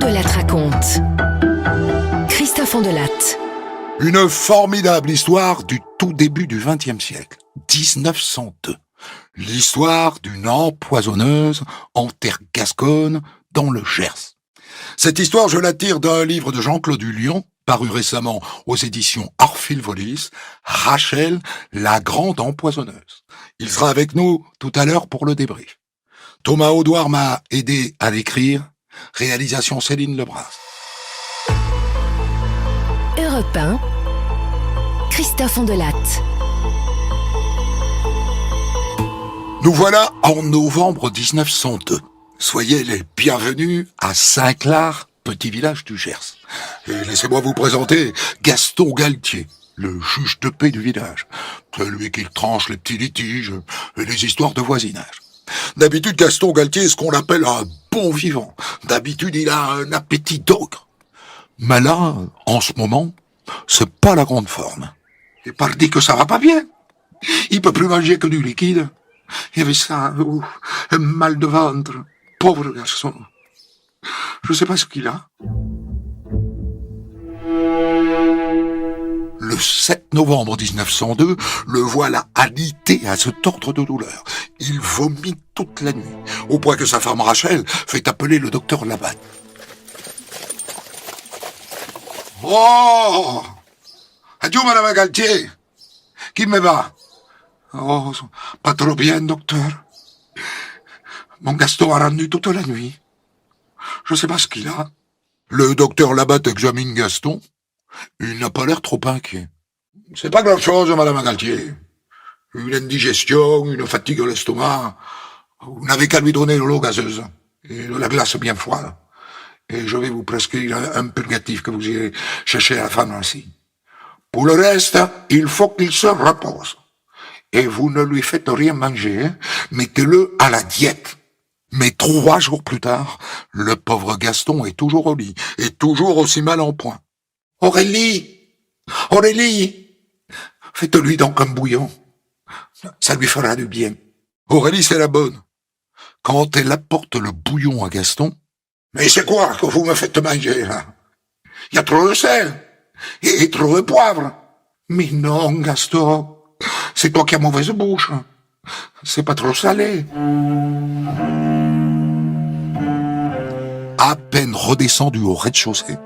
Andelatte raconte. Christophe Andelatte. Une formidable histoire du tout début du XXe siècle, 1902. L'histoire d'une empoisonneuse en terre gasconne dans le Gers. Cette histoire, je la tire d'un livre de Jean-Claude Hullion, paru récemment aux éditions Orphile-Volis, Rachel, la grande empoisonneuse. Il sera avec nous tout à l'heure pour le débrief. Thomas Audouard m'a aidé à l'écrire. Réalisation Céline Lebras. Europe 1, Christophe Andelatte. Nous voilà en novembre 1902. Soyez les bienvenus à Saint-Clar, petit village du Gers. Et laissez-moi vous présenter Gaston Galtier, le juge de paix du village. Celui qui tranche les petits litiges et les histoires de voisinage. D'habitude, Gaston Galtier est ce qu'on appelle un bon vivant. D'habitude, il a un appétit d'ogre. Mais là, en ce moment, c'est pas la grande forme. Et pardi que ça va pas bien. Il peut plus manger que du liquide. Il avait ça, un mal de ventre. Pauvre garçon. Je sais pas ce qu'il a. Le 7 novembre 1902, le voilà alité à se tordre de douleur. Il vomit toute la nuit, au point que sa femme Rachel fait appeler le docteur Labatte. Oh! Adieu, madame Galtier! Qui me va? Oh, pas trop bien, docteur. Mon Gaston a rendu toute la nuit. Je sais pas ce qu'il a. Le docteur Labatte examine Gaston. Il n'a pas l'air trop inquiet. C'est pas grand-chose, madame Galtier. Une indigestion, une fatigue à l'estomac. Vous n'avez qu'à lui donner de l'eau gazeuse et de la glace bien froide. Et je vais vous prescrire un purgatif que vous irez chercher à la pharmacie. Pour le reste, il faut qu'il se repose. Et vous ne lui faites rien manger, hein. Mettez-le à la diète. Mais 3 jours plus tard, le pauvre Gaston est toujours au lit, et toujours aussi mal en point. Aurélie! Aurélie! Faites-lui donc un bouillon. Ça lui fera du bien. Aurélie, c'est la bonne. Quand elle apporte le bouillon à Gaston, « Mais c'est quoi que vous me faites manger, là? Il y a trop de sel et trop de poivre. »« Mais non, Gaston, c'est toi qui as mauvaise bouche. C'est pas trop salé. » À peine redescendue au rez-de-chaussée,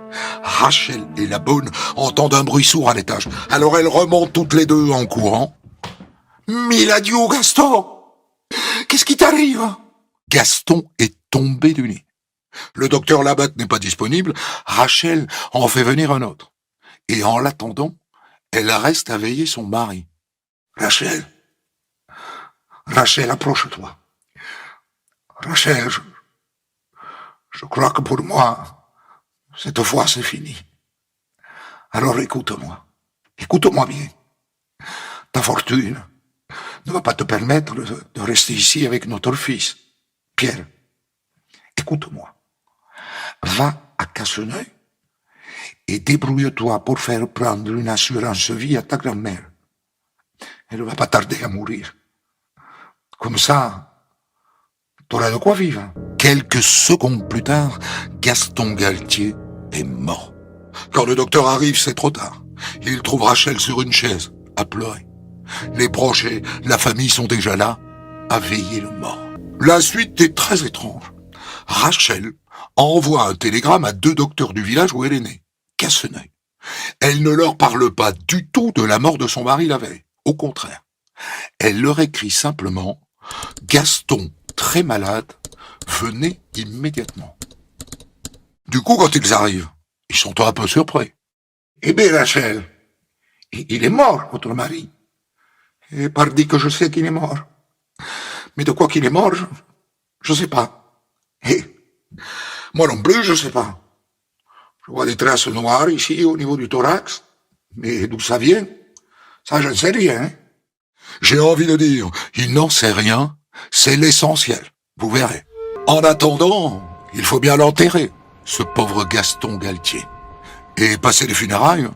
Rachel et la bonne entendent un bruit sourd à l'étage. Alors elles remontent toutes les deux en courant. « Mille adieux, Gaston! Qu'est-ce qui t'arrive ?» Gaston est tombé du lit. Le docteur Labatte n'est pas disponible, Rachel en fait venir un autre. Et en l'attendant, elle reste à veiller son mari. « Rachel, approche-toi. Rachel, je crois que pour moi, cette fois c'est fini. Alors écoute-moi bien. Ta fortune ne va pas te permettre de rester ici avec notre fils. Pierre, écoute-moi. Va à Casseneuil et débrouille-toi pour faire prendre une assurance vie à ta grand-mère. Elle ne va pas tarder à mourir. Comme ça, t'auras de quoi vivre. Quelques secondes plus tard, Gaston Galtier est mort. Quand le docteur arrive, c'est trop tard. Il trouve Rachel sur une chaise, à pleurer. Les proches et la famille sont déjà là, à veiller le mort. La suite est très étrange. Rachel envoie un télégramme à 2 docteurs du village où elle est née, Casseneuil. Elle ne leur parle pas du tout de la mort de son mari la veille. Au contraire. Elle leur écrit simplement « Gaston, très malade, venez immédiatement. » Du coup, quand ils arrivent, ils sont un peu surpris. « Eh bien, Rachel, il est mort, votre mari. » Et pardi que je sais qu'il est mort. Mais de quoi qu'il est mort, je sais pas. Et moi non plus, je sais pas. Je vois des traces noires ici au niveau du thorax. Mais d'où ça vient? Ça, je ne sais rien. J'ai envie de dire, il n'en sait rien, c'est l'essentiel. Vous verrez. En attendant, il faut bien l'enterrer, ce pauvre Gaston Galtier. Et passer les funérailles,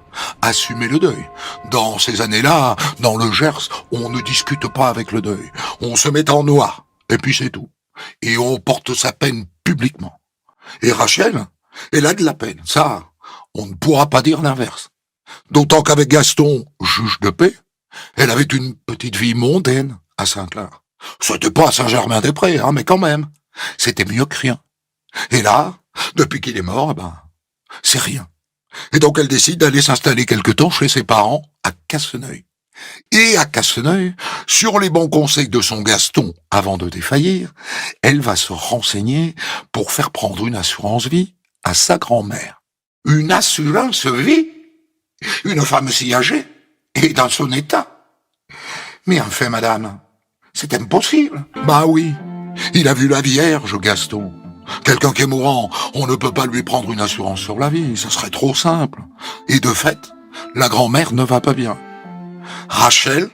assumer le deuil. Dans ces années-là, dans le Gers, on ne discute pas avec le deuil. On se met en noir, et puis c'est tout. Et on porte sa peine publiquement. Et Rachel, Elle a de la peine, ça, on ne pourra pas dire l'inverse. D'autant qu'avec Gaston, juge de paix, elle avait une petite vie mondaine à Saint-Clar. C'était pas à Saint-Germain-des-Prés, hein, mais quand même, c'était mieux que rien. Et là, depuis qu'il est mort, c'est rien. Et donc elle décide d'aller s'installer quelque temps chez ses parents à Casseneuil. Et à Casseneuil, sur les bons conseils de son Gaston avant de défaillir, elle va se renseigner pour faire prendre une assurance vie à sa grand-mère. Une assurance vie? Une femme si âgée et dans son état? Mais enfin, madame, c'est impossible. Bah oui, il a vu la Vierge, Gaston. Quelqu'un qui est mourant, on ne peut pas lui prendre une assurance sur la vie, ça serait trop simple. Et de fait, la grand-mère ne va pas bien. Rachel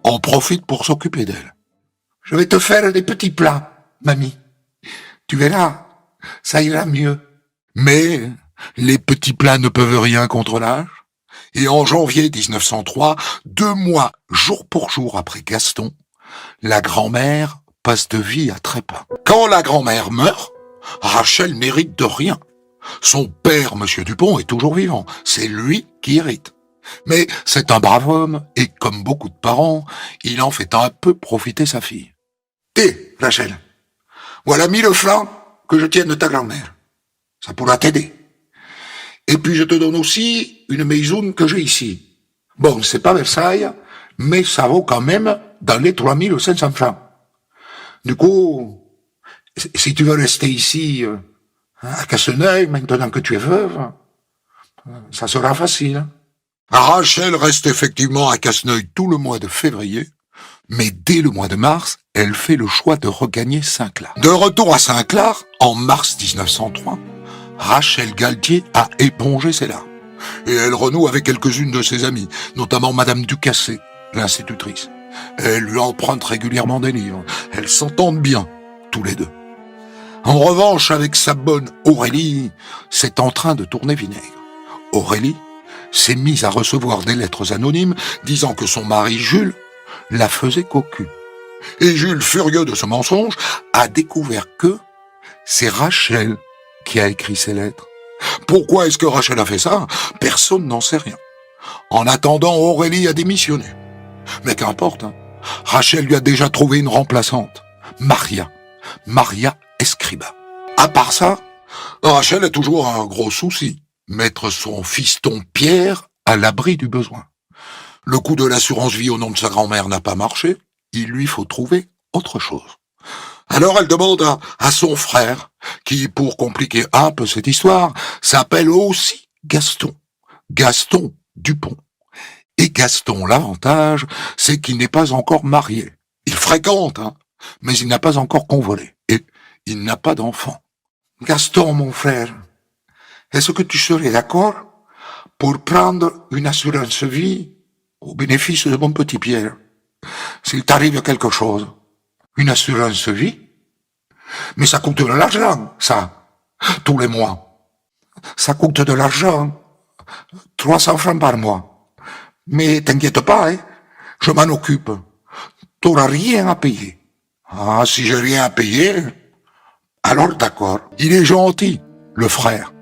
en profite pour s'occuper d'elle. Je vais te faire des petits plats, mamie. Tu verras, ça ira mieux. Mais les petits plats ne peuvent rien contre l'âge. Et en janvier 1903, 2 mois jour pour jour après Gaston, la grand-mère passe de vie à trépas. Quand la grand-mère meurt, Rachel n'hérite de rien. Son père, Monsieur Dupont, est toujours vivant. C'est lui qui hérite. Mais c'est un brave homme, et comme beaucoup de parents, il en fait un peu profiter sa fille. Hé, Rachel, voilà 1000 francs que je tienne de ta grand-mère. Ça pourra t'aider. Et puis je te donne aussi une maison que j'ai ici. Bon, c'est pas Versailles, mais ça vaut quand même dans les 3500 francs. Du coup, si tu veux rester ici, à Casseneuil, maintenant que tu es veuve, ça sera facile. Rachel reste effectivement à Casseneuil tout le mois de février, mais dès le mois de mars, elle fait le choix de regagner Saint-Clar. De retour à Saint-Clar, en mars 1903, Rachel Galtier a épongé ses larmes. Et elle renoue avec quelques-unes de ses amies, notamment Madame Ducassé, l'institutrice. Elle lui emprunte régulièrement des livres. Elles s'entendent bien, tous les deux. En revanche, avec sa bonne Aurélie, c'est en train de tourner vinaigre. Aurélie s'est mise à recevoir des lettres anonymes disant que son mari Jules la faisait cocu. Et Jules, furieux de ce mensonge, a découvert que c'est Rachel qui a écrit ces lettres. Pourquoi est-ce que Rachel a fait ça? Personne n'en sait rien. En attendant, Aurélie a démissionné. Mais qu'importe, hein. Rachel lui a déjà trouvé une remplaçante. Maria Escriba. À part ça, Rachel a toujours un gros souci. Mettre son fiston Pierre à l'abri du besoin. Le coup de l'assurance vie au nom de sa grand-mère n'a pas marché. Il lui faut trouver autre chose. Alors elle demande à son frère, qui, pour compliquer un peu cette histoire, s'appelle aussi Gaston. Gaston Dupont. Et Gaston, l'avantage, c'est qu'il n'est pas encore marié. Il fréquente, hein, mais il n'a pas encore convolé. Et il n'a pas d'enfant. Gaston, mon frère, est-ce que tu serais d'accord pour prendre une assurance vie au bénéfice de mon petit Pierre? S'il t'arrive quelque chose, une assurance vie? Mais ça coûte de l'argent, ça, tous les mois. Ça coûte de l'argent, 300 francs par mois. Mais t'inquiète pas, hein, je m'en occupe. T'auras rien à payer. Ah, si j'ai rien à payer, alors d'accord. Il est gentil, le frère.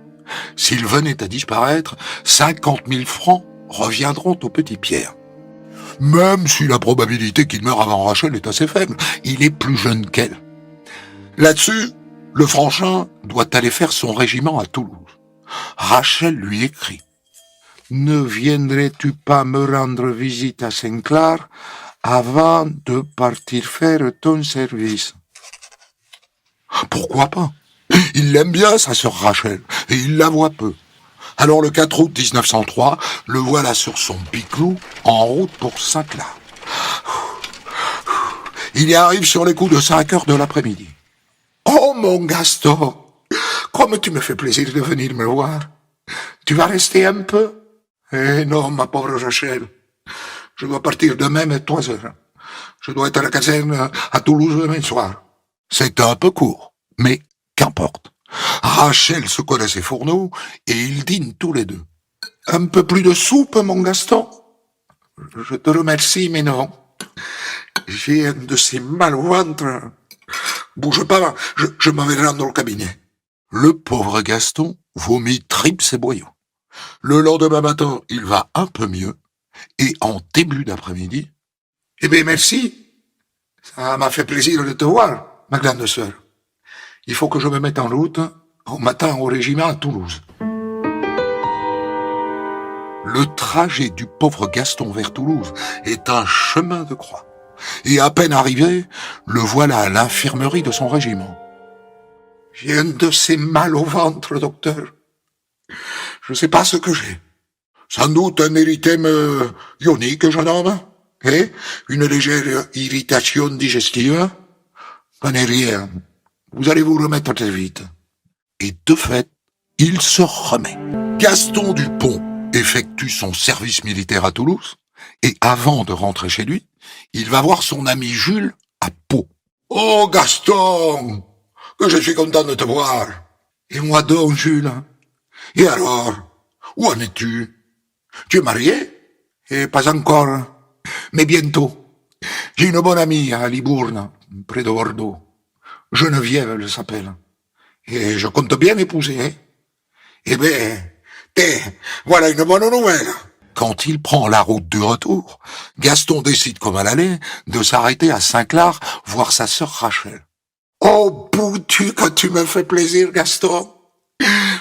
S'il venait à disparaître, 50 000 francs reviendront au petit Pierre. Même si la probabilité qu'il meure avant Rachel est assez faible, il est plus jeune qu'elle. Là-dessus, le Franchin doit aller faire son régiment à Toulouse. Rachel lui écrit « Ne viendrais-tu pas me rendre visite à Saint-Clar avant de partir faire ton service ?» Pourquoi pas? Il l'aime bien, sa sœur Rachel, et il la voit peu. Alors le 4 août 1903, le voilà sur son biclou, en route pour Saint-Clar. Il y arrive sur les coups de 5 heures de l'après-midi. « Oh mon Gaston, comme tu me fais plaisir de venir me voir. Tu vas rester un peu? » « Eh non, ma pauvre Rachel, je dois partir demain à 3 heures. Je dois être à la caserne à Toulouse demain soir. » C'est un peu court, mais qu'importe. Rachel se connaît ses fourneaux et ils dînent tous les deux. « Un peu plus de soupe, mon Gaston? »« Je te remercie, mais non. J'ai un de ces mal au ventre. Bouge pas, je m'en vais rendre au cabinet. » Le pauvre Gaston vomit tripes et boyaux. Le lendemain matin, il va un peu mieux, et en début d'après-midi, Eh bien, merci. Ça m'a fait plaisir de te voir, ma grande sœur. Il faut que je me mette en route au matin au régiment à Toulouse. le trajet du pauvre Gaston vers Toulouse est un chemin de croix. Et à peine arrivé, le voilà à l'infirmerie de son régiment. J'ai un de ces mal au ventre, docteur. Je sais pas ce que j'ai. Sans doute un érythème ionique, jeune homme, et une légère irritation digestive. Prenez rien. Vous allez vous remettre très vite. Et de fait, il se remet. Gaston Dupont effectue son service militaire à Toulouse, et avant de rentrer chez lui, il va voir son ami Jules à Pau. « Oh, Gaston, que je suis content de te voir. Et moi donc, Jules. Et alors, où en es-tu? Tu es marié? Et pas encore, mais bientôt. J'ai une bonne amie à Libourne, près de Bordeaux. Geneviève, elle s'appelle. Et je compte bien l'épouser, hein. Eh ben, voilà une bonne nouvelle. » Quand il prend la route du retour, Gaston décide, comme à l'aller, de s'arrêter à Saint-Clar voir sa sœur Rachel. « Oh, boutu, que tu me fais plaisir, Gaston.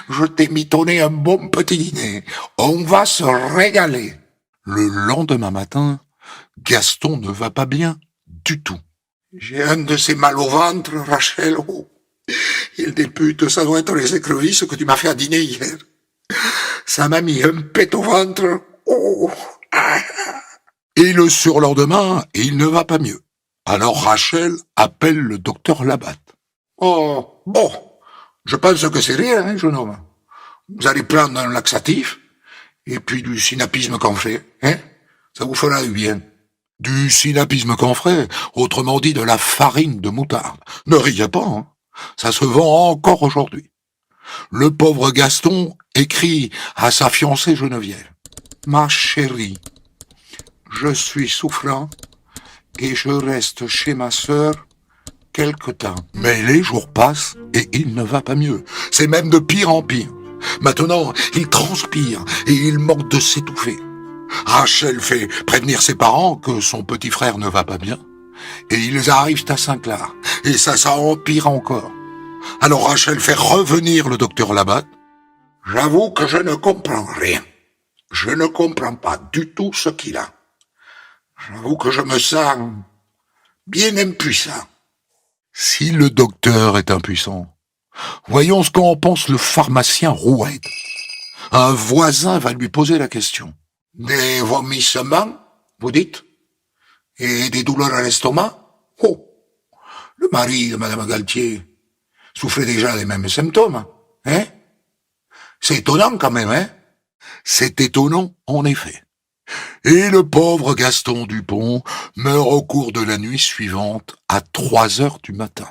Je t'ai mitonné un bon petit dîner. On va se régaler. » Le lendemain matin, Gaston ne va pas bien du tout. J'ai un de ces mal au ventre, Rachel. Oh, il députe, ça doit être les écrevisses que tu m'as fait à dîner hier. Ça m'a mis un pet au ventre. Oh. Et le surlendemain, il ne va pas mieux. Alors Rachel appelle le docteur Labatte. Oh, bon, je pense que c'est rien, hein, jeune homme. Vous allez prendre un laxatif, et puis du synapisme camphré, hein. Ça vous fera du bien. Du synapisme camphré, autrement dit de la farine de moutarde. Ne riez pas, hein. Ça se vend encore aujourd'hui. Le pauvre Gaston écrit à sa fiancée Geneviève. « Ma chérie, je suis souffrant et je reste chez ma sœur quelque temps. » Mais les jours passent et il ne va pas mieux. C'est même de pire en pire. Maintenant, il transpire et il manque de s'étouffer. Rachel fait prévenir ses parents que son petit frère ne va pas bien. Et ils arrivent à Saint-Clar. Et ça empire encore. Alors Rachel fait revenir le docteur Labatte. « J'avoue que je ne comprends rien. Je ne comprends pas du tout ce qu'il a. J'avoue que je me sens bien impuissant. » Si le docteur est impuissant, voyons ce qu'en pense le pharmacien Rouet. Un voisin va lui poser la question. « Des vomissements, vous dites? Et des douleurs à l'estomac? Oh, le mari de Madame Galtier souffrait déjà des mêmes symptômes, hein? C'est étonnant quand même, hein? » C'est étonnant, en effet. Et le pauvre Gaston Dupont meurt au cours de la nuit suivante à 3 heures du matin.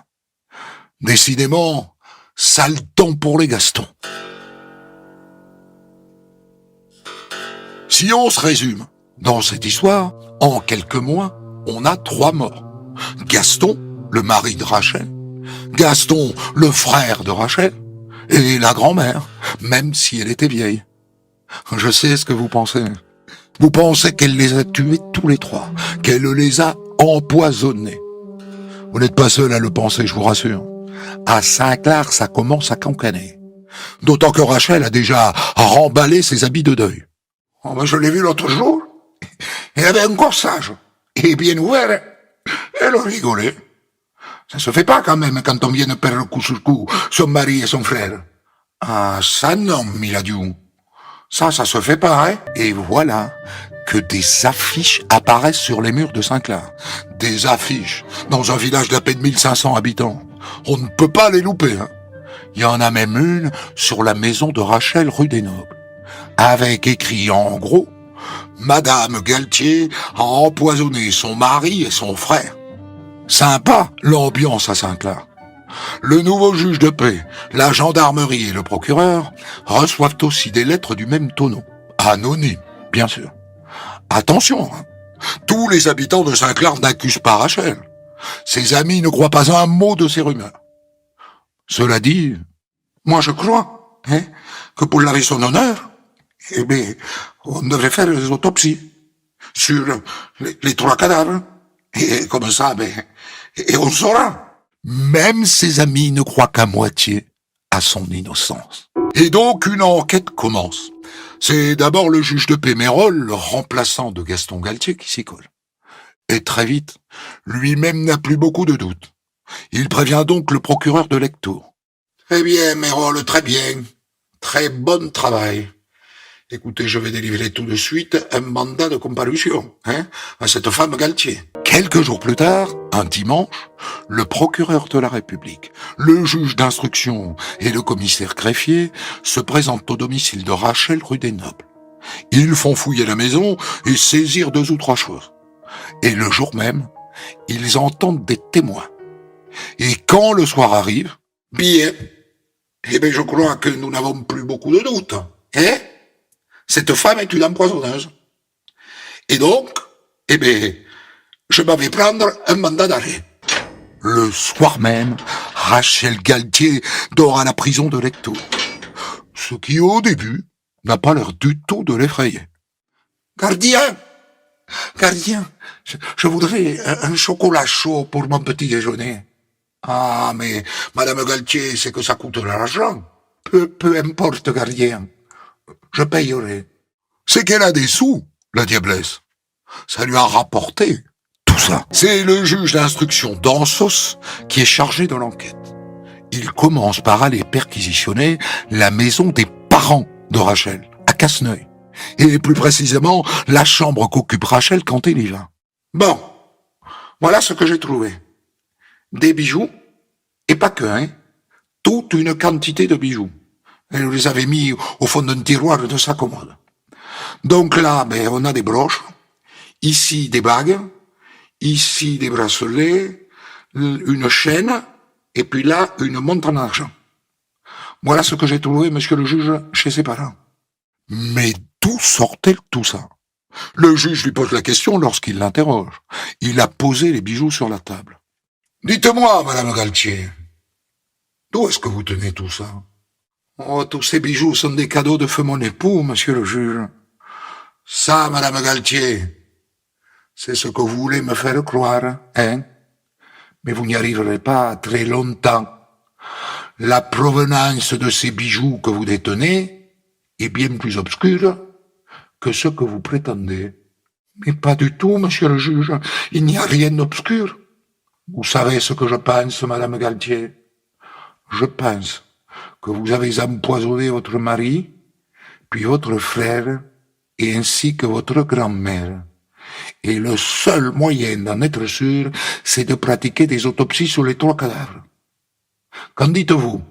Décidément, sale temps pour les Gastons. Si on se résume, dans cette histoire, en quelques mois, on a 3 morts. Gaston, le mari de Rachel, Gaston, le frère de Rachel, et la grand-mère, même si elle était vieille. Je sais ce que vous pensez. Vous pensez qu'elle les a tués tous les 3, qu'elle les a empoisonnés. Vous n'êtes pas seul à le penser, je vous rassure. À Saint-Clar, ça commence à cancaner. D'autant que Rachel a déjà remballé ses habits de deuil. Oh, ben je l'ai vu l'autre jour. Elle avait un corsage. Et bien ouvert. Elle rigolait. Ça se fait pas quand même quand on vient de perdre coup sur coup son mari et son frère. Ah, ça non, Miladiou. Ça se fait pas, hein. Et voilà que des affiches apparaissent sur les murs de Saint-Clar. Des affiches dans un village d'à peine 1500 habitants. On ne peut pas les louper, hein. Il y en a même une sur la maison de Rachel rue des Nobles, avec écrit en gros « Madame Galtier a empoisonné son mari et son frère ». Sympa l'ambiance à Saint-Clar. Le nouveau juge de paix, la gendarmerie et le procureur reçoivent aussi des lettres du même tonneau. Anonymes, bien sûr. Attention, hein. Tous les habitants de Saint-Clar n'accusent pas Rachel. Ses amis ne croient pas un mot de ces rumeurs. Cela dit, Moi, je crois, que pour laver son honneur, eh bien, on devrait faire des autopsies sur les 3 cadavres. Et comme ça, et on saura. Même ses amis ne croient qu'à moitié à son innocence. Et donc une enquête commence. C'est d'abord le juge de paix Mérol, le remplaçant de Gaston Galtier, qui s'y colle. Et très vite, lui-même n'a plus beaucoup de doutes. Il prévient donc le procureur de Lectoure. Très bien, Mérol, très bien. Très bon travail. Écoutez, je vais délivrer tout de suite un mandat de comparution, à cette femme Galtier. Quelques jours plus tard, un dimanche, le procureur de la République, le juge d'instruction et le commissaire greffier se présentent au domicile de Rachel rue des Nobles. Ils font fouiller la maison et saisir 2 ou 3 choses. Et le jour même, ils entendent des témoins. Et quand le soir arrive... Bien. Eh bien, je crois que nous n'avons plus beaucoup de doutes, Cette femme est une empoisonneuse. Et donc, eh bien, je m'en vais prendre un mandat d'arrêt. Le soir même, Rachel Galtier dort à la prison de Lectoure. Ce qui, au début, n'a pas l'air du tout de l'effrayer. Gardien, je voudrais un chocolat chaud pour mon petit déjeuner. Ah, mais Madame Galtier, c'est que ça coûte de l'argent. Peu importe, gardien. Je payerai. C'est qu'elle a des sous, la diablesse. Ça lui a rapporté tout ça. C'est le juge d'instruction d'Ansos qui est chargé de l'enquête. Il commence par aller perquisitionner la maison des parents de Rachel, à Casseneuil. Et plus précisément, la chambre qu'occupe Rachel quand elle y va. Bon, voilà ce que j'ai trouvé. Des bijoux, et pas que, toute une quantité de bijoux. Elle les avait mis au fond d'un tiroir de sa commode. Donc là, on a des broches, ici des bagues, ici des bracelets, une chaîne, et puis là, une montre en argent. Voilà ce que j'ai trouvé, monsieur le juge, chez ses parents. Mais d'où sortait tout ça? Le juge lui pose la question lorsqu'il l'interroge. Il a posé les bijoux sur la table. Dites-moi, Madame Galtier, d'où est-ce que vous tenez tout ça? Oh, tous ces bijoux sont des cadeaux de feu mon époux, monsieur le juge. Ça, Madame Galtier, c'est ce que vous voulez me faire croire, Mais vous n'y arriverez pas très longtemps. La provenance de ces bijoux que vous détenez est bien plus obscure que ce que vous prétendez. Mais pas du tout, monsieur le juge. Il n'y a rien d'obscur. Vous savez ce que je pense, Madame Galtier? Je pense que vous avez empoisonné votre mari, puis votre frère, et ainsi que votre grand-mère. Et le seul moyen d'en être sûr, c'est de pratiquer des autopsies sur les 3 cadavres. Qu'en dites-vous?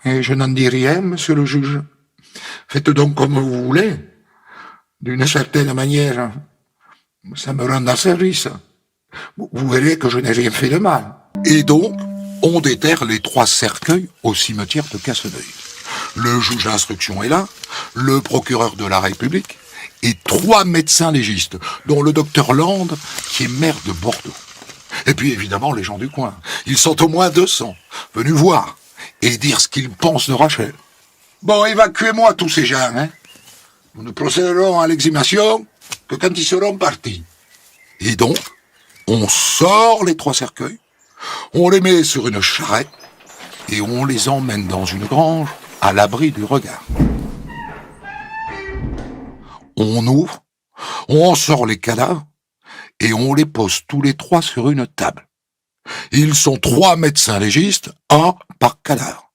Et je n'en dis rien, monsieur le juge. Faites donc comme vous voulez. D'une certaine manière, ça me rend un service. Vous verrez que je n'ai rien fait de mal. Et donc, on déterre les 3 cercueils au cimetière de Casseneuil. Le juge d'instruction est là, le procureur de la République, et 3 médecins légistes, dont le docteur Land, qui est maire de Bordeaux. Et puis évidemment les gens du coin. Ils sont au moins 200, venus voir et dire ce qu'ils pensent de Rachel. Bon, évacuez-moi tous ces gens, Nous ne procéderons à l'exhumation que quand ils seront partis. Et donc, on sort les 3 cercueils, on les met sur une charrette et on les emmène dans une grange à l'abri du regard. On ouvre, on en sort les cadavres et on les pose tous les 3 sur une table. Ils sont 3 médecins légistes, 1 par cadavre.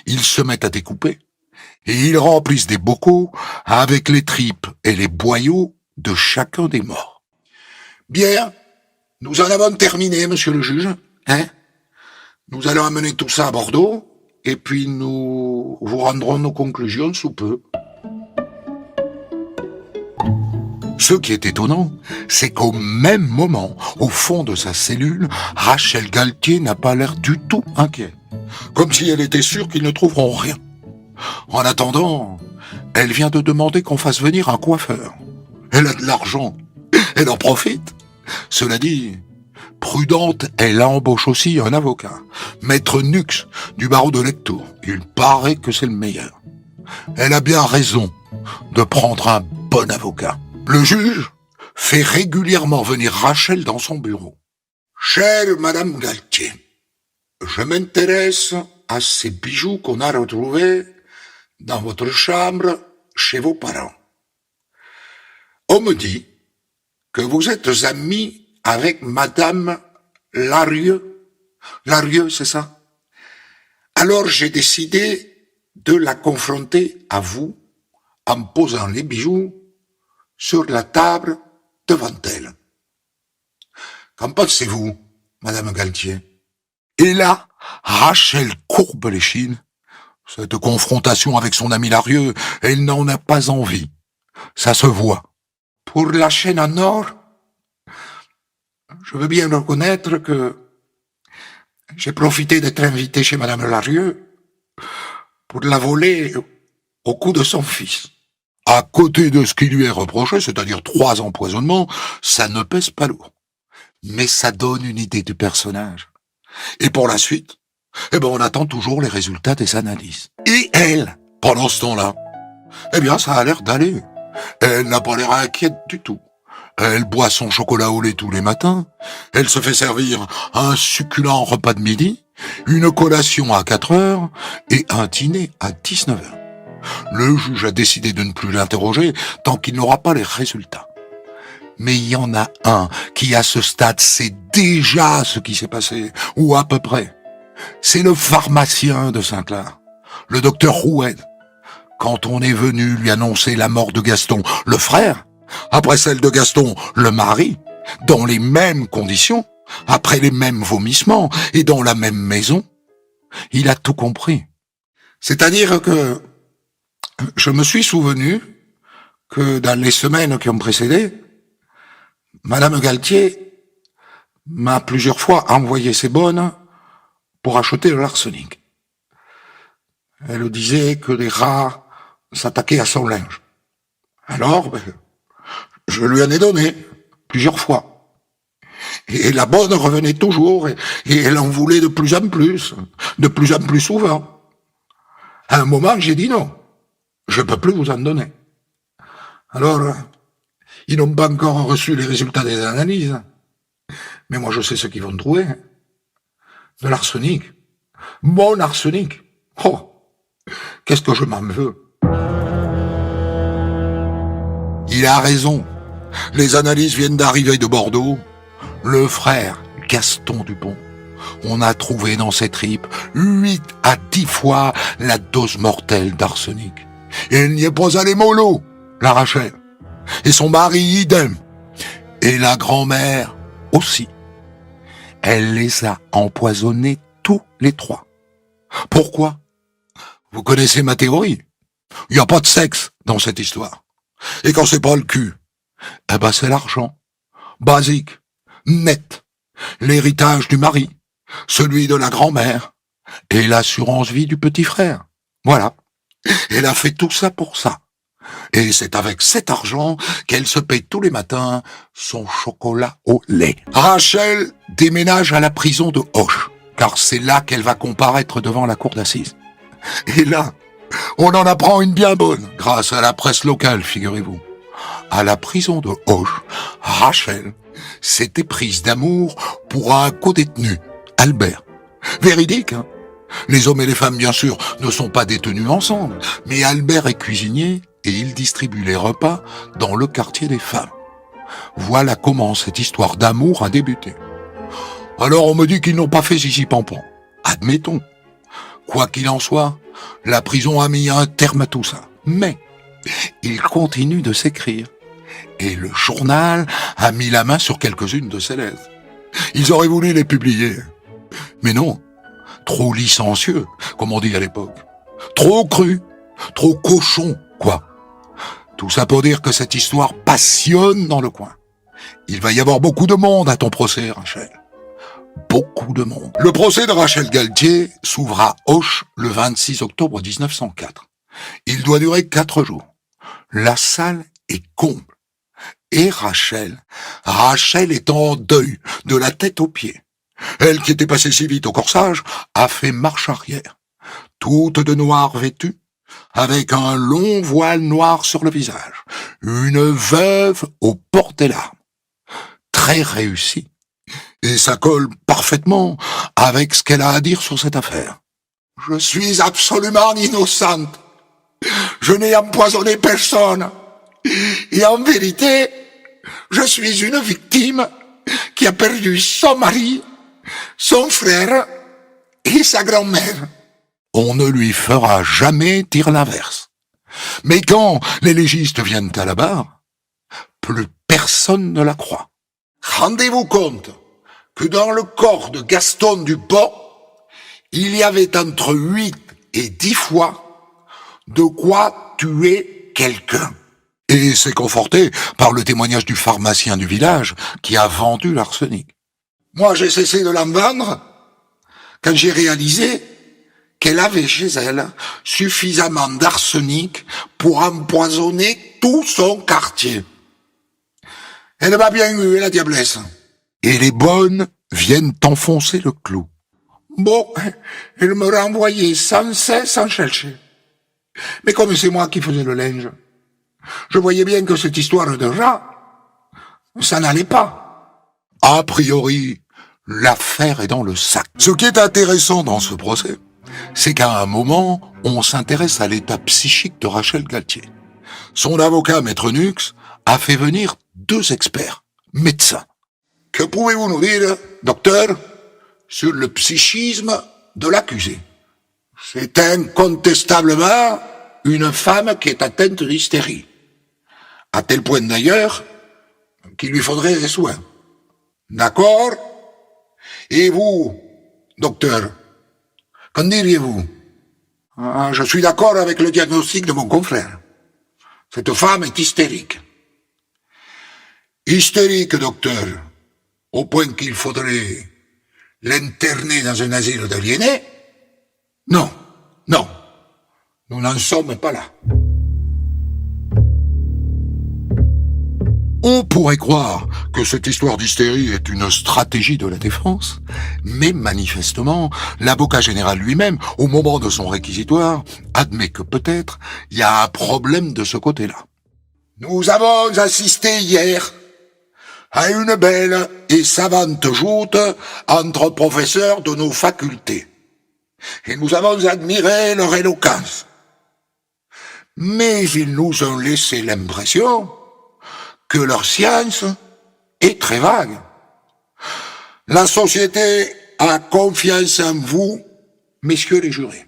Ils se mettent à découper et ils remplissent des bocaux avec les tripes et les boyaux de chacun des morts. Bien, nous en avons terminé, monsieur le juge, Nous allons amener tout ça à Bordeaux, et puis nous vous rendrons nos conclusions sous peu. Ce qui est étonnant, c'est qu'au même moment, au fond de sa cellule, Rachel Galtier n'a pas l'air du tout inquiet. Comme si elle était sûre qu'ils ne trouveront rien. En attendant, elle vient de demander qu'on fasse venir un coiffeur. Elle a de l'argent, elle en profite. Cela dit, prudente, elle embauche aussi un avocat, maître Nux, du barreau de Lectoure. Il paraît que c'est le meilleur. Elle a bien raison de prendre un bon avocat. Le juge fait régulièrement venir Rachel dans son bureau. Chère Madame Galtier, je m'intéresse à ces bijoux qu'on a retrouvés dans votre chambre chez vos parents. On me dit que vous êtes amie avec Madame Larieux. Larieux, c'est ça? Alors j'ai décidé de la confronter à vous en posant les bijoux sur la table devant elle. Qu'en pensez-vous, Madame Galtier? Et là, Rachel courbe l'échine. Cette confrontation avec son ami Larieux, elle n'en a pas envie. Ça se voit. Pour la chaîne en or, je veux bien reconnaître que j'ai profité d'être invité chez Madame Larieux pour la voler au cou de son fils. À côté de ce qui lui est reproché, c'est-à-dire 3 empoisonnements, ça ne pèse pas lourd. Mais ça donne une idée du personnage. Et pour la suite, on attend toujours les résultats des analyses. Et elle, pendant ce temps-là, ça a l'air d'aller. Elle n'a pas l'air inquiète du tout. Elle boit son chocolat au lait tous les matins. Elle se fait servir un succulent repas de midi, une collation à 4 heures et un dîner à 19 heures. Le juge a décidé de ne plus l'interroger tant qu'il n'aura pas les résultats. Mais il y en a un qui, à ce stade, sait déjà ce qui s'est passé, ou à peu près. C'est le pharmacien de Saint-Clar, le docteur Roued. Quand on est venu lui annoncer la mort de Gaston, le frère, après celle de Gaston, le mari, dans les mêmes conditions, après les mêmes vomissements et dans la même maison, il a tout compris. C'est-à-dire que je me suis souvenu que dans les semaines qui ont précédé, Madame Galtier m'a plusieurs fois envoyé ses bonnes pour acheter de l'arsenic. Elle disait que les rats s'attaquaient à son linge. Alors, je lui en ai donné plusieurs fois. Et la bonne revenait toujours, et elle en voulait de plus en plus souvent. À un moment, j'ai dit non, je peux plus vous en donner. Alors, ils n'ont pas encore reçu les résultats des analyses. Mais moi, je sais ce qu'ils vont trouver. De l'arsenic. Mon arsenic. Oh, qu'est-ce que je m'en veux. Il a raison. Les analyses viennent d'arriver de Bordeaux. Le frère, Gaston Dupont, on a trouvé dans ses tripes 8 à 10 fois la dose mortelle d'arsenic. Et il n'y est pas allé mollo, la Rachel. Et son mari, idem. Et la grand-mère aussi. Elle les a empoisonnés tous les 3. Pourquoi? Vous connaissez ma théorie. Il n'y a pas de sexe dans cette histoire. Et quand c'est pas le cul, c'est l'argent. Basique, net. L'héritage du mari, celui de la grand-mère, et l'assurance vie du petit frère. Voilà. Elle a fait tout ça pour ça. Et c'est avec cet argent qu'elle se paye tous les matins son chocolat au lait. Rachel déménage à la prison de Auch, car c'est là qu'elle va comparaître devant la cour d'assises. Et là, on en apprend une bien bonne, grâce à la presse locale, figurez-vous. À la prison de Auch, Rachel s'était prise d'amour pour un codétenu, Albert. Véridique, hein? Les hommes et les femmes, bien sûr, ne sont pas détenus ensemble, mais Albert est cuisinier et il distribue les repas dans le quartier des femmes. Voilà comment cette histoire d'amour a débuté. Alors on me dit qu'ils n'ont pas fait zizi pampan. Admettons. Quoi qu'il en soit, la prison a mis un terme à tout ça. Mais il continue de s'écrire. Et le journal a mis la main sur quelques-unes de ses lettres. Ils auraient voulu les publier. Mais non. Trop licencieux, comme on dit à l'époque. Trop cru. Trop cochon, quoi. Tout ça pour dire que cette histoire passionne dans le coin. Il va y avoir beaucoup de monde à ton procès, Rachel. Beaucoup de monde. Le procès de Rachel Galtier s'ouvre à Auch le 26 octobre 1904. Il doit durer 4 jours. La salle est comble. Et Rachel est en deuil, de la tête aux pieds. Elle qui était passée si vite au corsage, a fait marche arrière. toute de noir vêtue, avec un long voile noir sur le visage, une veuve au port des larmes. Très réussie, et ça colle parfaitement avec ce qu'elle a à dire sur cette affaire. Je suis absolument innocente. Je n'ai empoisonné personne. Et en vérité, je suis une victime qui a perdu son mari, son frère et sa grand-mère. On ne lui fera jamais dire l'inverse. Mais quand les légistes viennent à la barre, plus personne ne la croit. Rendez-vous compte que dans le corps de Gaston Dupont, il y avait entre 8 et 10 fois de quoi tuer quelqu'un. Et c'est conforté par le témoignage du pharmacien du village qui a vendu l'arsenic. Moi, j'ai cessé de l'en vendre quand j'ai réalisé qu'elle avait chez elle suffisamment d'arsenic pour empoisonner tout son quartier. Elle m'a bien eu, la diablesse. Et les bonnes viennent enfoncer le clou. Bon, elle me renvoyait sans cesse en chercher. Mais comme c'est moi qui faisais le linge, je voyais bien que cette histoire de rat, ça n'allait pas. A priori, l'affaire est dans le sac. Ce qui est intéressant dans ce procès, c'est qu'à un moment, on s'intéresse à l'état psychique de Rachel Galtier. Son avocat, Maître Nux, a fait venir 2 experts, médecins. Que pouvez-vous nous dire, docteur, sur le psychisme de l'accusé? C'est incontestablement une femme qui est atteinte d'hystérie. À tel point d'ailleurs qu'il lui faudrait des soins. D'accord? Et vous, docteur, qu'en diriez-vous? Je suis d'accord avec le diagnostic de mon confrère. Cette femme est hystérique. Hystérique, docteur, au point qu'il faudrait l'interner dans un asile d'aliénés? Non, non, nous n'en sommes pas là. On pourrait croire que cette histoire d'hystérie est une stratégie de la défense, mais manifestement, l'avocat général lui-même, au moment de son réquisitoire, admet que peut-être il y a un problème de ce côté-là. Nous avons assisté hier à une belle et savante joute entre professeurs de nos facultés, et nous avons admiré leur éloquence. Mais ils nous ont laissé l'impression que leur science est très vague. La société a confiance en vous, messieurs les jurés.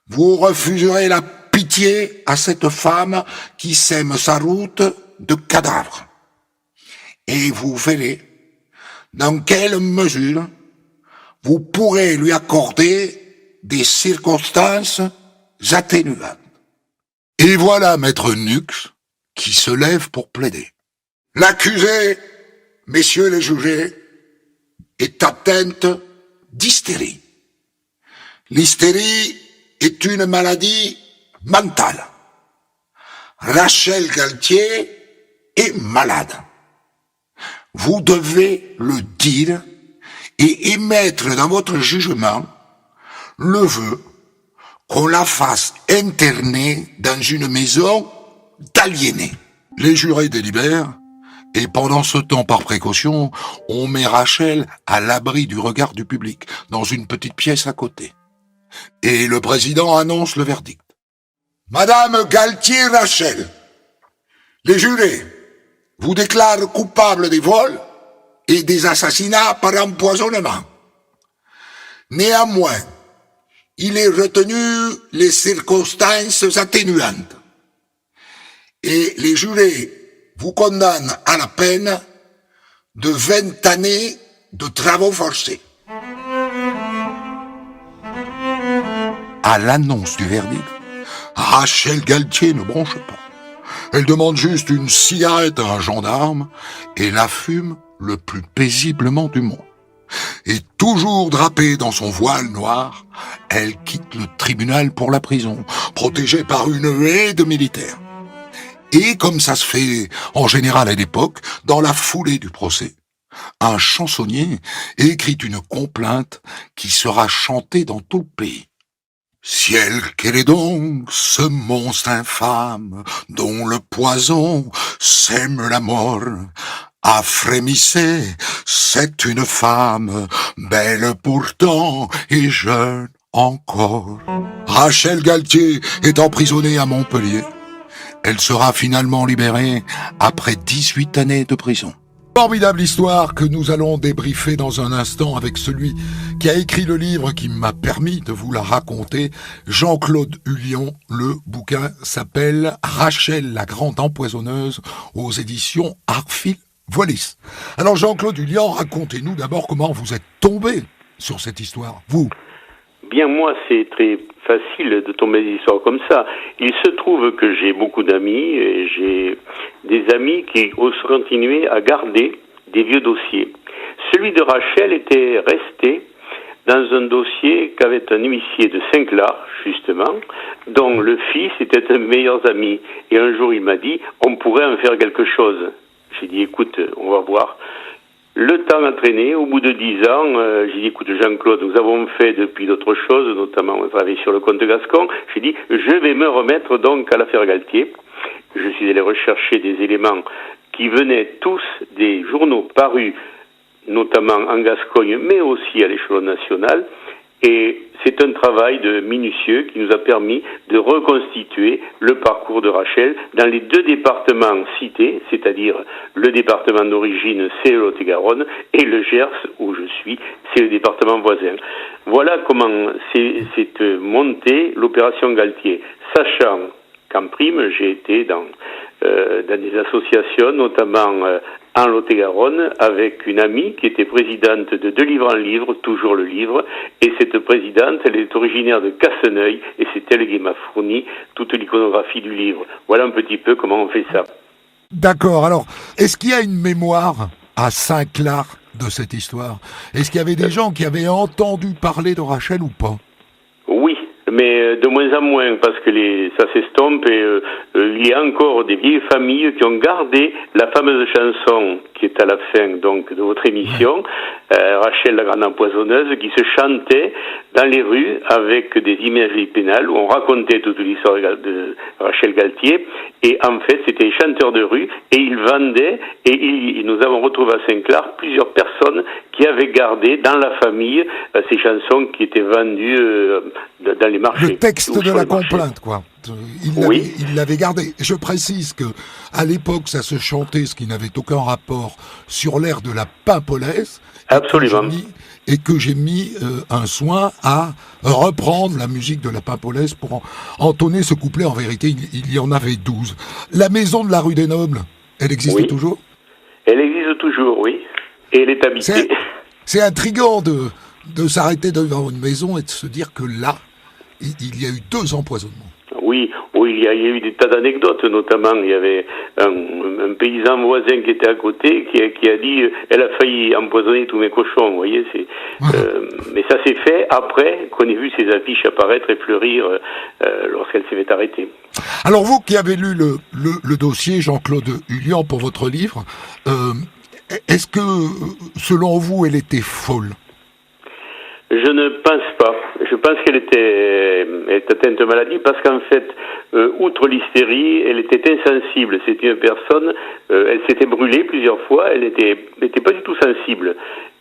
Vous refuserez la pitié à cette femme qui sème sa route de cadavres. Et vous verrez dans quelle mesure vous pourrez lui accorder des circonstances atténuantes. Et voilà Maître Nux qui se lève pour plaider. L'accusé, messieurs les jurés, est atteinte d'hystérie. L'hystérie est une maladie mentale. Rachel Galtier est malade. Vous devez le dire et émettre dans votre jugement le vœu qu'on la fasse interner dans une maison d'aliénés. Les jurés délibèrent, et pendant ce temps, par précaution, on met Rachel à l'abri du regard du public, dans une petite pièce à côté. Et le président annonce le verdict. Madame Galtier Rachel, les jurés vous déclarent coupable des vols et des assassinats par empoisonnement. Néanmoins, il est retenu les circonstances atténuantes. Et les jurés vous condamnent à la peine de 20 années de travaux forcés. À l'annonce du verdict, Rachel Galtier ne bronche pas. Elle demande juste une cigarette à un gendarme et la fume le plus paisiblement du monde. Et toujours drapée dans son voile noir, elle quitte le tribunal pour la prison, protégée par une haie de militaires. Et comme ça se fait en général à l'époque, dans la foulée du procès, un chansonnier écrit une complainte qui sera chantée dans tout le pays. Ciel, quel est donc ce monstre infâme dont le poison sème la mort? Ah, frémissez, c'est une femme, belle pourtant et jeune encore. Rachel Galtier est emprisonnée à Montpellier. Elle sera finalement libérée après 18 années de prison. Formidable histoire que nous allons débriefer dans un instant avec celui qui a écrit le livre qui m'a permis de vous la raconter, Jean-Claude Hullion. Le bouquin s'appelle Rachel la grande empoisonneuse aux éditions Arfil Wallis. Alors Jean-Claude Hullion, racontez-nous d'abord comment vous êtes tombé sur cette histoire, vous. Bien, moi, c'est très facile de tomber des histoires comme ça. Il se trouve que j'ai beaucoup d'amis, et j'ai des amis qui osent continuer à garder des vieux dossiers. Celui de Rachel était resté dans un dossier qu'avait un huissier de Saint-Clar, justement, dont le fils était un de mes meilleurs amis. Et un jour, il m'a dit, on pourrait en faire quelque chose. J'ai dit, écoute, on va voir. Le temps a traîné. Au bout de 10 ans, j'ai dit, écoute, Jean-Claude, nous avons fait depuis d'autres choses, notamment on a travaillé sur le comte Gascon. J'ai dit, je vais me remettre donc à l'affaire Galtier. Je suis allé rechercher des éléments qui venaient tous des journaux parus, notamment en Gascogne, mais aussi à l'échelon national. Et c'est un travail minutieux qui nous a permis de reconstituer le parcours de Rachel dans les deux départements cités, c'est-à-dire le département d'origine, c'est le Lot-et-Garonne, et le Gers, où je suis, c'est le département voisin. Voilà comment c'est montée l'opération Galtier, sachant qu'en prime, j'ai été dans des associations, notamment en Lot-et-Garonne, avec une amie qui était présidente de Deux Livres en Livre, toujours le livre, et cette présidente, elle est originaire de Casseneuil, et c'est elle qui m'a fourni toute l'iconographie du livre. Voilà un petit peu comment on fait ça. D'accord, alors, est-ce qu'il y a une mémoire à Saint-Clar de cette histoire? Est-ce qu'il y avait des gens qui avaient entendu parler de Rachel ou pas? Oui, mais de moins en moins, parce que ça s'estompe et il y a encore des vieilles familles qui ont gardé la fameuse chanson qui est à la fin donc de votre émission, Rachel la grande empoisonneuse, qui se chantait dans les rues avec des imageries pénales où on racontait toute l'histoire de Rachel Galtier, et en fait c'était les chanteurs de rue et ils vendaient, et nous avons retrouvé à Saint-Clar plusieurs personnes qui avaient gardé dans la famille ces chansons qui étaient vendues dans les marchés. Le texte de la complainte, quoi. Il l'avait gardé. Je précise que à l'époque, ça se chantait, ce qui n'avait aucun rapport, sur l'air de la Paimpolaise. Absolument. Et que j'ai mis un soin à reprendre la musique de la Paimpolaise pour entonner ce couplet. En vérité, il y en avait 12. La maison de la rue des Nobles, elle existe toujours? Elle existe toujours, oui. Et elle est habitée. C'est intriguant de s'arrêter devant une maison et de se dire que là, il y a eu 2 empoisonnements. Oui, il y a eu des tas d'anecdotes, notamment il y avait un paysan voisin qui était à côté qui a dit elle a failli empoisonner tous mes cochons, vous voyez, mais ça s'est fait après qu'on ait vu ces affiches apparaître et fleurir lorsqu'elle s'est fait arrêter. Alors vous qui avez lu le dossier, Jean-Claude Hullion, pour votre livre, est-ce que selon vous elle était folle? Je ne pense pas. Je pense qu'elle était atteinte de maladie parce qu'en fait, outre l'hystérie, elle était insensible. C'était une personne, elle s'était brûlée plusieurs fois, elle était pas du tout sensible.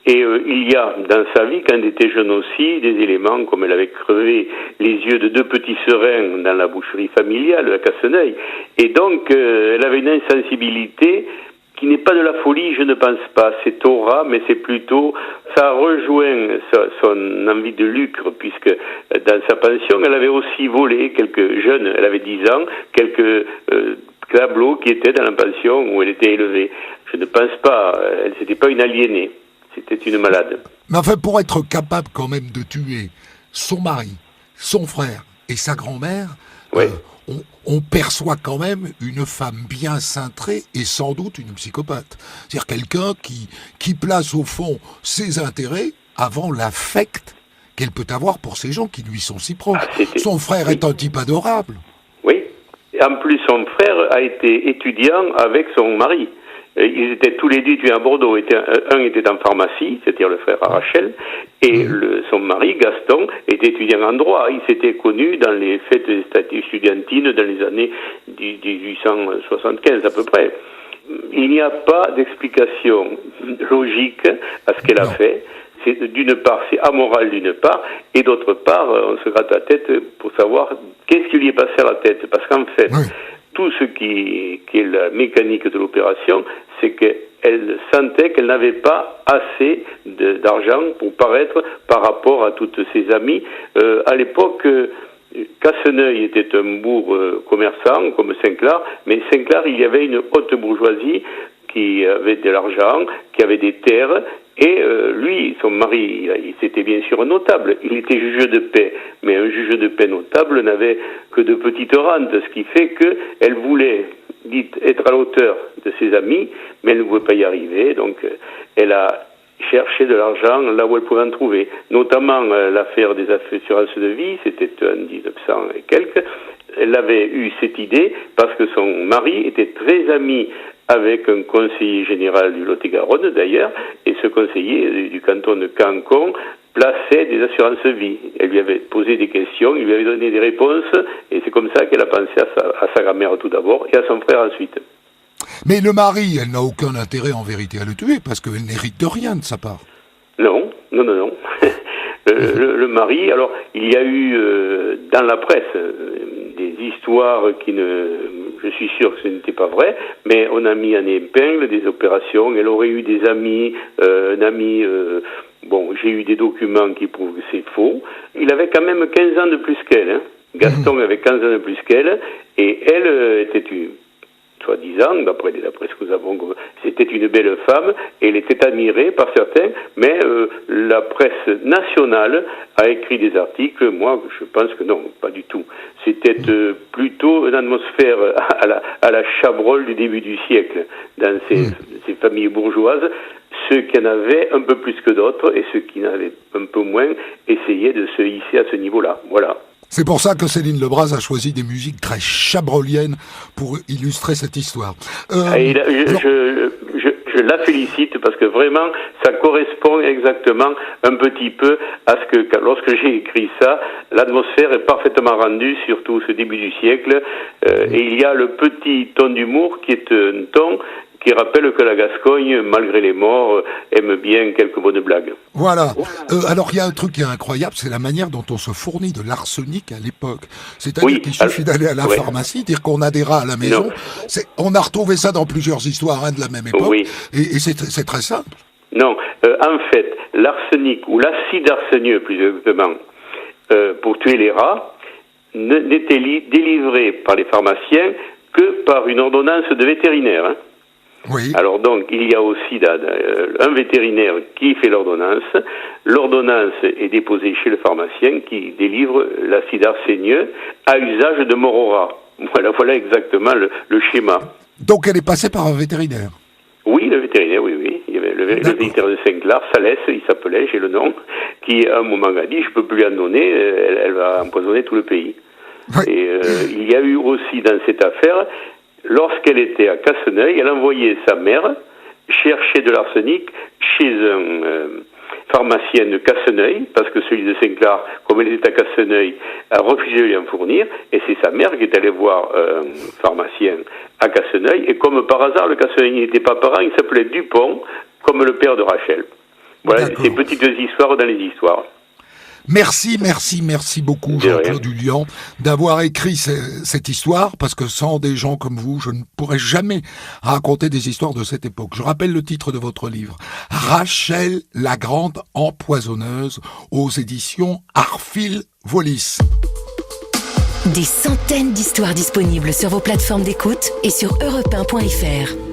Et il y a dans sa vie, quand elle était jeune aussi, des éléments comme elle avait crevé les yeux de 2 petits serins dans la boucherie familiale à Casseneuil. Et donc, elle avait une insensibilité qui n'est pas de la folie, je ne pense pas. C'est aura, mais c'est plutôt, ça rejoint son envie de lucre, puisque dans sa pension, elle avait aussi volé quelques jeunes, elle avait 10 ans, quelques tableaux qui étaient dans la pension où elle était élevée. Je ne pense pas, c'était pas une aliénée, c'était une malade. Mais enfin, pour être capable quand même de tuer son mari, son frère et sa grand-mère, oui. On perçoit quand même une femme bien cintrée et sans doute une psychopathe. C'est-à-dire quelqu'un qui place au fond ses intérêts avant l'affect qu'elle peut avoir pour ces gens qui lui sont si proches. Son frère est un type adorable. Oui. En plus, son frère a été étudiant avec son mari. Ils étaient tous les deux étudiants à Bordeaux. Un était en pharmacie, c'est-à-dire le frère à Rachel, et son mari, Gaston, était étudiant en droit. Ils s'étaient connus dans les fêtes estudiantines dans les années 1875 à peu près. Il n'y a pas d'explication logique à ce qu'elle a fait. D'une part, c'est amoral d'une part, et d'autre part, on se gratte la tête pour savoir qu'est-ce qui lui est passé à la tête. Parce qu'en fait, tout ce qui est la mécanique de l'opération, c'est qu'elle sentait qu'elle n'avait pas assez d'argent pour paraître par rapport à toutes ses amies. À l'époque, Casseneuil était un bourg commerçant comme Saint-Clar, mais Saint-Clar, il y avait une haute bourgeoisie qui avait de l'argent, qui avait des terres, et lui, son mari, c'était bien sûr un notable, il était juge de paix, mais un juge de paix notable n'avait que de petites rentes, ce qui fait qu'elle voulait être à la hauteur de ses amis, mais elle ne pouvait pas y arriver, donc elle a cherché de l'argent là où elle pouvait en trouver, notamment l'affaire des assurances de vie, c'était en 1900 et quelques. Elle avait eu cette idée parce que son mari était très ami avec un conseiller général du Lot-et-Garonne d'ailleurs, et ce conseiller du canton de Cancon plaçait des assurances vie. Elle lui avait posé des questions, il lui avait donné des réponses, et c'est comme ça qu'elle a pensé à sa grand-mère tout d'abord, et à son frère ensuite. Mais le mari, elle n'a aucun intérêt en vérité à le tuer, parce qu'elle n'hérite de rien de sa part. Non. Le mari, alors, il y a eu dans la presse des histoires je suis sûr que ce n'était pas vrai, mais on a mis en épingle des opérations, elle aurait eu des amis, j'ai eu des documents qui prouvent que c'est faux. Il avait quand même 15 ans de plus qu'elle, hein. Gaston avait 15 ans de plus qu'elle, et elle était soi-disant, d'après ce que nous avons, c'était une belle femme, et elle était admirée par certains, mais la presse nationale a écrit des articles, moi je pense que non, pas du tout. C'était plutôt une atmosphère à la Chabrol du début du siècle, dans ces familles bourgeoises. Ceux qui en avaient un peu plus que d'autres, et ceux qui en avaient un peu moins, essayaient de se hisser à ce niveau-là, voilà. C'est pour ça que Céline Lebras a choisi des musiques très chabroliennes pour illustrer cette histoire. Je la félicite parce que vraiment, ça correspond exactement un petit peu à ce que, lorsque j'ai écrit ça, l'atmosphère est parfaitement rendue, surtout ce début du siècle, et il y a le petit ton d'humour qui est un ton qui rappelle que la Gascogne, malgré les morts, aime bien quelques bonnes blagues. Voilà. Alors, il y a un truc qui est incroyable, c'est la manière dont on se fournit de l'arsenic à l'époque. C'est-à-dire qu'il suffit d'aller à la pharmacie, dire qu'on a des rats à la maison. On a retrouvé ça dans plusieurs histoires de la même époque. Et c'est très simple. Non. En fait, l'arsenic, ou l'acide arsenieux, plus exactement, pour tuer les rats, n'était délivré par les pharmaciens que par une ordonnance de vétérinaire, hein. Oui. Alors donc, il y a aussi un vétérinaire qui fait l'ordonnance. L'ordonnance est déposée chez le pharmacien qui délivre l'acide arsenieux à usage de mort aux rats. Voilà exactement le schéma. Donc elle est passée par un vétérinaire? Oui, le vétérinaire, oui. Il y avait le vétérinaire de Saint-Clar, Salès, il s'appelait, j'ai le nom, qui à un moment a dit, je peux plus en donner, elle va empoisonner tout le pays. Oui. Et il y a eu aussi dans cette affaire, lorsqu'elle était à Casseneuil, elle envoyait sa mère chercher de l'arsenic chez un pharmacien de Casseneuil, parce que celui de Saint-Clar, comme elle était à Casseneuil, a refusé de lui en fournir, et c'est sa mère qui est allée voir un pharmacien à Casseneuil, et comme par hasard, le Casseneuil n'était pas parent, il s'appelait Dupont, comme le père de Rachel. Voilà, ces petites histoires dans les histoires. Merci beaucoup Jean-Claude Hullian d'avoir écrit cette histoire, parce que sans des gens comme vous, je ne pourrais jamais raconter des histoires de cette époque. Je rappelle le titre de votre livre, Rachel la grande empoisonneuse, aux éditions Arfil Wallis. Des centaines d'histoires disponibles sur vos plateformes d'écoute et sur europe1.fr.